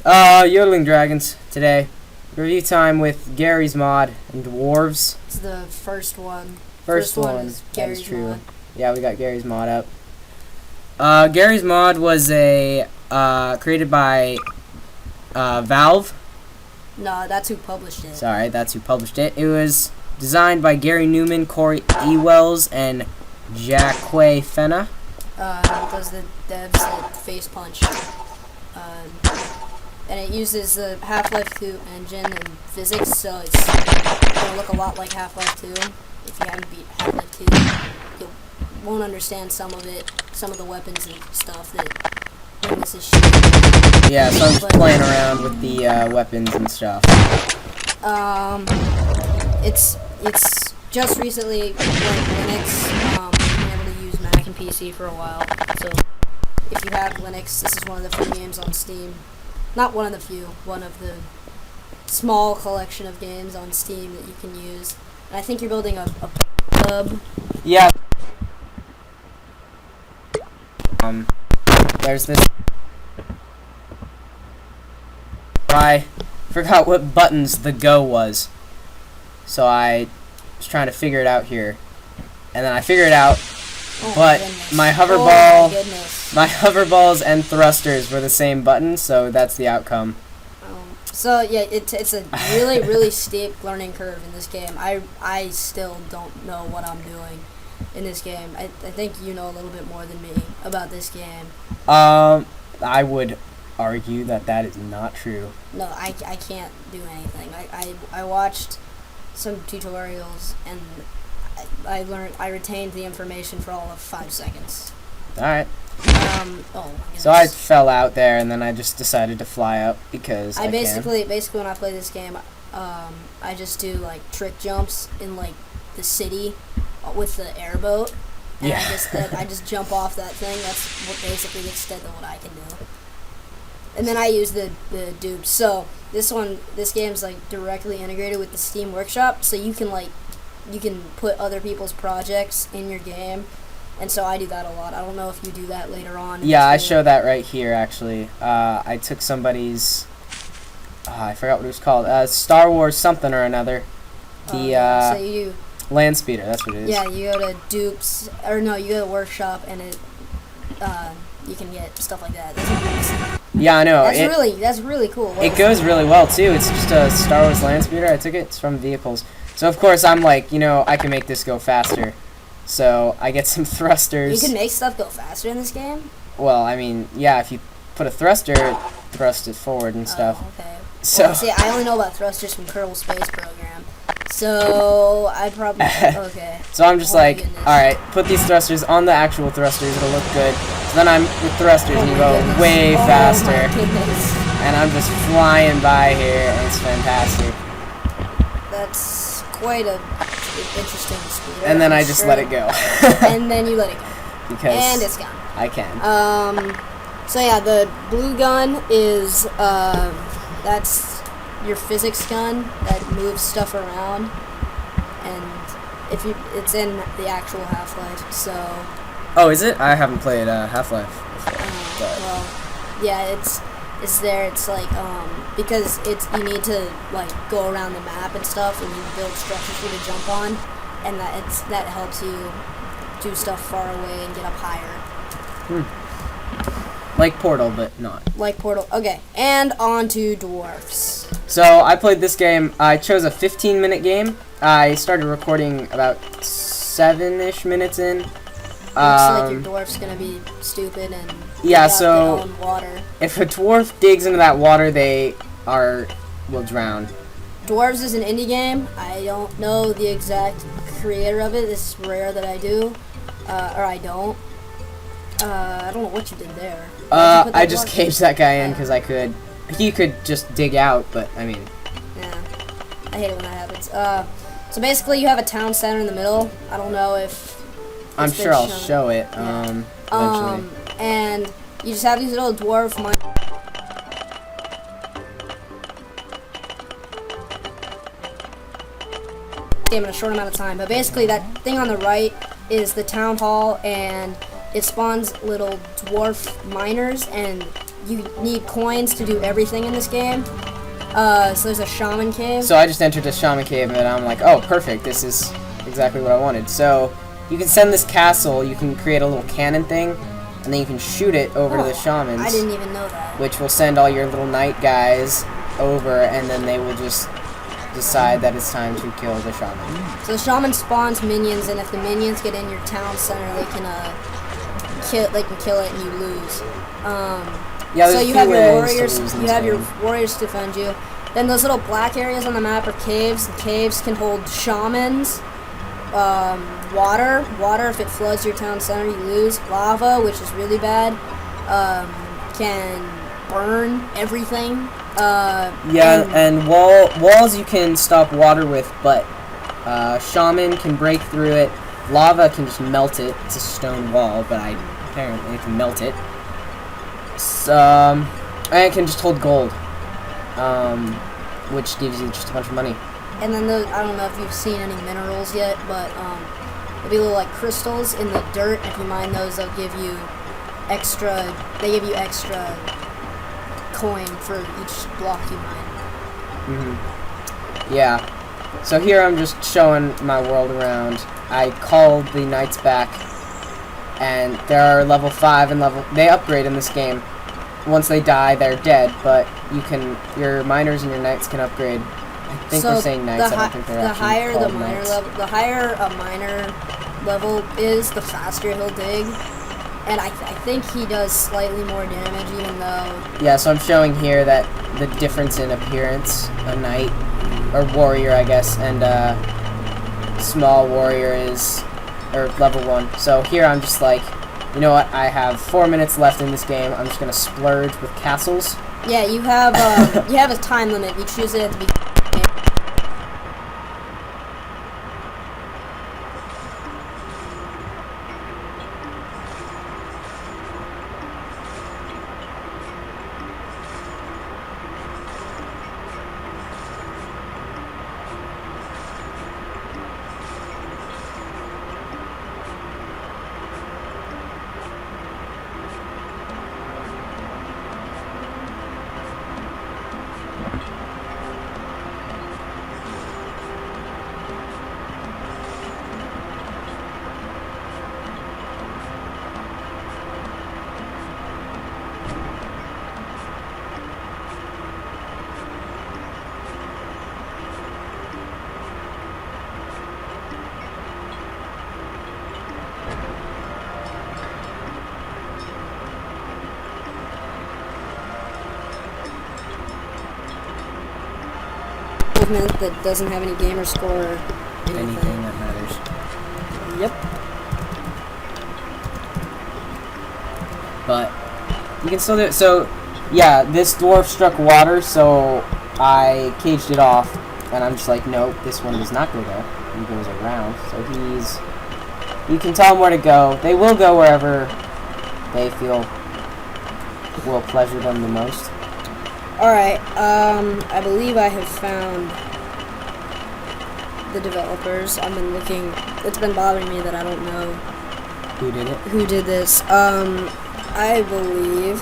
Yodeling Dragons today. Review time with Garry's mod and Dwarfs. It's the first one. First one is Garry's true. mod. Yeah, we got Garry's mod up. Garry's mod was created by Valve. No, that's who published it. Sorry, that's who published it. It was designed by Garry Newman, Corey Ewells, and Jacque Fenna. Does the devs at Face Punch. And it uses the Half-Life 2 engine and physics, so it's going to look a lot like Half-Life 2. If you haven't beat Half-Life 2, you won't understand some of it, some of the weapons and stuff that this is shit. Yeah, so I'm just playing around with the weapons and stuff. It's just recently when Linux been able to use Mac and PC for a while. So if you have Linux, this is one of the few games on Steam. Not one of the few, one of the small collection of games on Steam that you can use. And I think you're building a pub. Yeah. There's this. I forgot what buttons the go was, so I was trying to figure it out here, and then I figured it out. Oh but my hoverball, my hoverballs and thrusters were the same button, so that's the outcome. So yeah, it's a really steep learning curve in this game. I still don't know what I'm doing in this game. I think you know a little bit more than me about this game. I would argue that is not true. No, I can't do anything. I watched some tutorials and I retained the information for all of 5 seconds. Alright. So I fell out there and then I just decided to fly up because I basically when I play this game, I just do like trick jumps in like the city with the airboat. And yeah. I just jump off that thing. That's basically the extent of what I can do. And then I use the dupes. So this game's like directly integrated with the Steam Workshop, so you can put other people's projects in your game, and so I do that a lot. I don't know if you do that later on. Yeah, I show that right here, actually. I took somebody's, I forgot what it was called, Star Wars something or another. So you Land Speeder, that's what it is. Yeah, you go to dupes, or no, you go to Workshop, and you can get stuff like that. Yeah, I know. That's really cool. It goes really well, too. It's just a Star Wars Land Speeder. I took it. It's from Vehicles. So, of course, I'm like, I can make this go faster. So, I get some thrusters. You can make stuff go faster in this game? Well, I mean, yeah, if you put a thruster, thrust it forward and stuff. Oh, okay. So, well, see, I only know about thrusters from Kerbal Space Program. So, I probably... Okay. So, I'm just like, alright, put these thrusters on the actual thrusters. It'll look good. So, then I'm with thrusters and you go way faster. And I'm just flying by here, and it's fantastic. That's quite a interesting speed. And then I just let it go. And then you let it go. Because and it's gone. I can. So yeah, the blue gun is that's your physics gun that moves stuff around, and it's in the actual Half-Life. So. Oh, is it? I haven't played Half-Life before. Well, yeah, it's there. It's like because you need to like go around the map and stuff, and you build structures for you to jump on, and that helps you do stuff far away and get up higher. Like Portal, but not. Like Portal. Okay, and on to Dwarfs. So I played this game. I chose a 15-minute game. I started recording about 7-ish minutes in. Looks like your dwarf's gonna be stupid and yeah. So their own water. If a dwarf digs into that water, they will drown. Dwarves is an indie game. I don't know the exact creator of it. It's rare that I do, or I don't. I don't know what you did there. I just caged that guy in because I could. He could just dig out, but I mean. Yeah, I hate it when that happens. So basically, you have a town center in the middle. I don't know if. I'm sure I'll show it. Eventually. And you just have these little dwarf in a short amount of time. But basically, that thing on the right is the town hall, and it spawns little dwarf miners, and you need coins to do everything in this game. So there's a shaman cave. So I just entered a shaman cave, and I'm like, oh, perfect. This is exactly what I wanted. So you can send this castle. You can create a little cannon thing, and then you can shoot it over to the shamans. I didn't even know that. Which will send all your little knight guys over, and then they will just decide that it's time to kill the shaman. So the shaman spawns minions, and if the minions get in your town center, they can kill it, and you lose. Yeah, so you have your warriors. You have your warriors to defend you. Then those little black areas on the map are caves. The caves can hold shamans. Water. If it floods your town center, you lose. Lava, which is really bad, can burn everything. And walls you can stop water with, but shaman can break through it. Lava can just melt it. It's a stone wall, but apparently can melt it. And it can just hold gold, which gives you just a bunch of money. And then I don't know if you've seen any minerals yet, but there'll be little like crystals in the dirt. If you mine those, they'll give you extra. They give you extra coin for each block you mine. Yeah. So here I'm just showing my world around. I called the knights back, and there are level 5 and they upgrade in this game. Once they die, they're dead, but your miners and your knights can upgrade. I think we're saying knights. I don't think they're actually called knights. The higher a miner level is, the faster he'll dig. And I think he does slightly more damage, even though... Yeah, so I'm showing here that the difference in appearance, a knight, or warrior, I guess, and small warrior or level 1. So here I'm just like, you know what, I have 4 minutes left in this game, I'm just going to splurge with castles. Yeah, you have you have a time limit, you choose it at the beginning. That doesn't have any gamer score or anything that matters. Yep. But you can still do it. So yeah, this dwarf struck water, so I caged it off, and I'm just like, nope, this one does not go there. He goes around. So you can tell them where to go. They will go wherever they feel will pleasure them the most. Alright, I believe I have found the developers. I've been looking. It's been bothering me that I don't know who did it. Who did this? I believe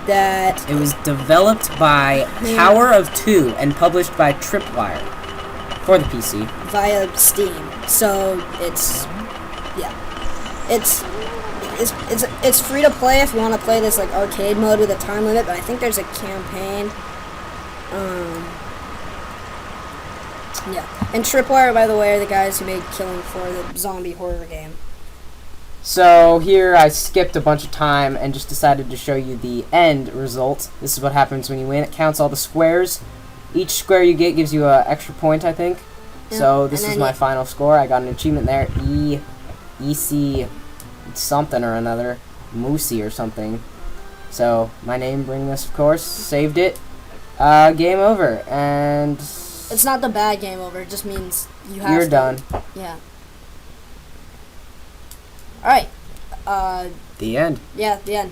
that it was developed by Power of Two and published by Tripwire for the PC via Steam. So it's it's free to play if you want to play this like arcade mode with a time limit, but I think there's a campaign. Yeah. And Tripwire, by the way, are the guys who made Killing Floor, the zombie horror game. So here I skipped a bunch of time and just decided to show you the end result. This is what happens when you win. It counts all the squares. Each square you get gives you an extra point, I think. Yeah. So this is my final score. I got an achievement there. EC something or another. Moosey or something. So my name, bring this, of course. Saved it. Game over. And it's not the bad game over. It just means you're done. Yeah. Alright. The end. Yeah, the end.